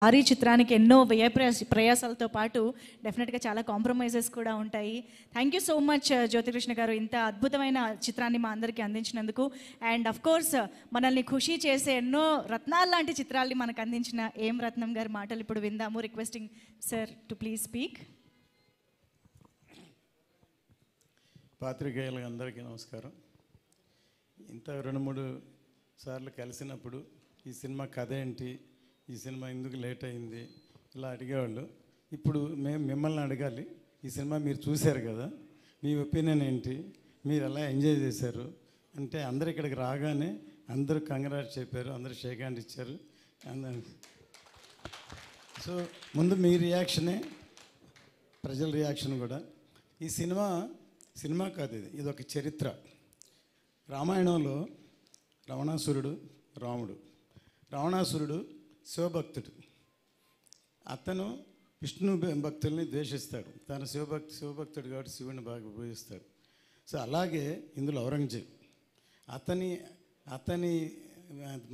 భారీ చిత్రానికి ఎన్నో ప్రయాసాలతో పాటు డెఫినెట్గా చాలా కాంప్రమైజెస్ కూడా ఉంటాయి. Thank you so much Jyothi Krishna గారు, ఇంత అద్భుతమైన చిత్రాన్ని మా అందరికీ అందించినందుకు. అండ్ అఫ్ కోర్స్ మనల్ని ఖుషి చేసే ఎన్నో రత్నాలు లాంటి చిత్రాల్ని మనకు అందించిన ఏం రత్నం గారి మాటలు ఇప్పుడు విందాము. Requesting sir to please speak. పాత్రికేయులకు అందరికీ నమస్కారం. ఇంత 2-3 సార్లు కలిసినప్పుడు ఈ సినిమా కథ ఏంటి, ఈ సినిమా ఎందుకు లేట్ అయింది ఇలా అడిగేవాళ్ళు. ఇప్పుడు మేము మిమ్మల్ని అడగాలి, ఈ సినిమా మీరు చూశారు కదా, మీ ఒపీనియన్ ఏంటి, మీరు ఎలా ఎంజాయ్ చేశారు అంటే అందరు ఇక్కడికి రాగానే అందరూ కంగ్రాట్స్ చెప్పారు, అందరూ షేక్ హ్యాండ్ ఇచ్చారు. సో ముందు మీ రియాక్షనే ప్రజల రియాక్షన్ కూడా. ఈ సినిమా కాదు, ఇది ఒక చరిత్ర. రామాయణంలో రావణాసురుడు రాముడు. రావణాసురుడు శివభక్తుడు. అతను విష్ణు భక్తుల్ని ద్వేషిస్తాడు. తను శివభక్తుడు కాబట్టి శివుని బాగా పూజిస్తాడు. సో అలాగే ఇందులో ఔరంగజేబ్ అతని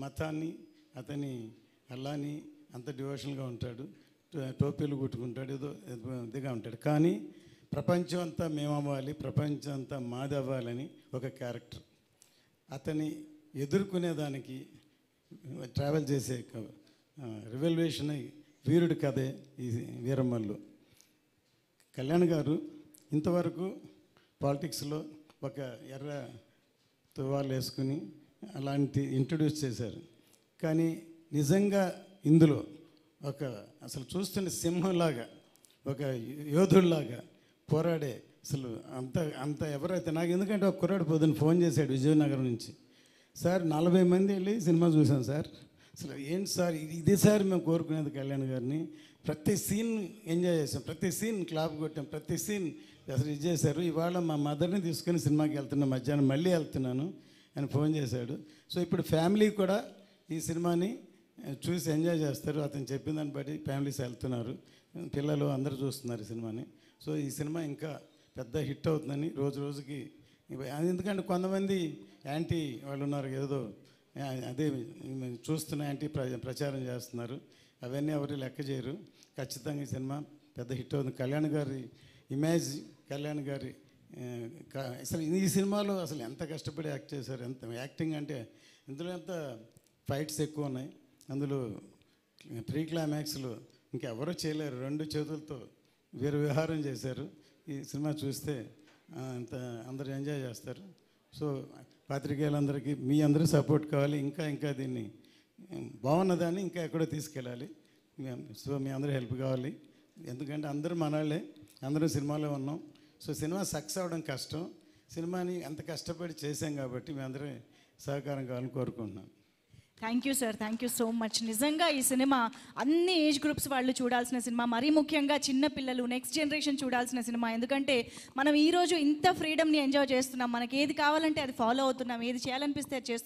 మతాన్ని, అతని అల్లాని అంత డివోషన్గా ఉంటాడు, టోపీలు కుట్టుకుంటాడు, ఏదో ఇదిగా ఉంటాడు. కానీ ప్రపంచం అంతా మేమవ్వాలి, ప్రపంచం అంతా మాది అవ్వాలని ఒక క్యారెక్టర్. అతని ఎదుర్కొనేదానికి ట్రావెల్ చేసే రివల్యూషన్ వీరుడి కథే ఈ వీరమల్లు. కళ్యాణ్ గారు ఇంతవరకు పాలిటిక్స్లో ఒక ఎర్ర తువ్వాలు వేసుకుని అలాంటి ఇంట్రడ్యూస్ చేశారు. కానీ నిజంగా ఇందులో అసలు చూస్తున్న సింహంలాగా, ఒక యోధుడిలాగా పోరాడే అసలు అంత ఎవరైతే నాకు, ఎందుకంటే ఒక కుర్రాడు పొద్దున్న ఫోన్ చేశాడు విజయనగరం నుంచి, సార్ 40 మంది వెళ్ళి సినిమా చూసాం సార్, అసలు ఏంటి సార్ ఇది సార్ మేము కోరుకునేది కళ్యాణ్ గారిని, ప్రతి సీన్ ఎంజాయ్ చేసాం, ప్రతి సీన్ క్లాప్ కొట్టాం, ప్రతి సీన్ అసలు ఇది చేశారు, ఇవాళ మా మదర్ని తీసుకొని సినిమాకి వెళ్తున్నా, మధ్యాహ్నం మళ్ళీ వెళ్తున్నాను అని ఫోన్ చేశాడు. సో ఇప్పుడు ఫ్యామిలీ కూడా ఈ సినిమాని చూసి ఎంజాయ్ చేస్తారు, అతను చెప్పిన దాన్ని బట్టి ఫ్యామిలీస్ వెళ్తున్నారు, పిల్లలు అందరూ చూస్తున్నారు ఈ సినిమాని. సో ఈ సినిమా ఇంకా పెద్ద హిట్ అవుతుందని రోజు రోజుకి. ఎందుకంటే కొంతమంది యాంటీ వాళ్ళు ఉన్నారు, ఏదో అదే చూస్తున్న యాంటీ ప్రచారం చేస్తున్నారు, అవన్నీ ఎవరు లెక్క చేయరు. ఖచ్చితంగా ఈ సినిమా పెద్ద హిట్ అవుతుంది. కళ్యాణ్ గారి ఇమేజ్, కళ్యాణ్ గారి అసలు ఈ సినిమాలో అసలు ఎంత కష్టపడి యాక్ట్ చేశారు, ఎంత యాక్టింగ్ అంటే ఇందులో ఎంత ఫైట్స్ ఎక్కువ ఉన్నాయి. అందులో ప్రీ క్లైమాక్స్లో ఇంకెవరూ చేయలేరు, 2 చేతులతో వీర విహారం చేశారు. ఈ సినిమా చూస్తే అంత అందరూ ఎంజాయ్ చేస్తారు. సో పాత్రికేయులందరికీ మీ అందరూ సపోర్ట్ కావాలి, ఇంకా దీన్ని బాగున్నదాన్ని ఇంకా ఎక్కడో తీసుకెళ్ళాలి. సో మీ అందరూ హెల్ప్ కావాలి, ఎందుకంటే అందరూ మనవాళ్ళే, అందరూ సినిమాలో ఉన్నాం. సో సినిమా సక్సెస్ అవ్వడం కష్టం, సినిమాని అంత కష్టపడి చేసాం కాబట్టి మీ అందరూ సహకారం కావాలని కోరుకుంటున్నాను. Thank you sir, thank you so much. నిజంగా ఈ సినిమా అన్ని ఏజ్ గ్రూప్స్ వాళ్ళు చూడాల్సిన సినిమా, మరీ ముఖ్యంగా చిన్న పిల్లలు, నెక్స్ట్ జనరేషన్ చూడాల్సిన సినిమా. ఎందుకంటే మనం ఈరోజు ఇంత ఫ్రీడమ్ని ఎంజాయ్ చేస్తున్నాం, మనకి ఏది కావాలంటే అది ఫాలో అవుతున్నాం, ఏది చేయాలనిపిస్తే అది చేస్తున్నాం.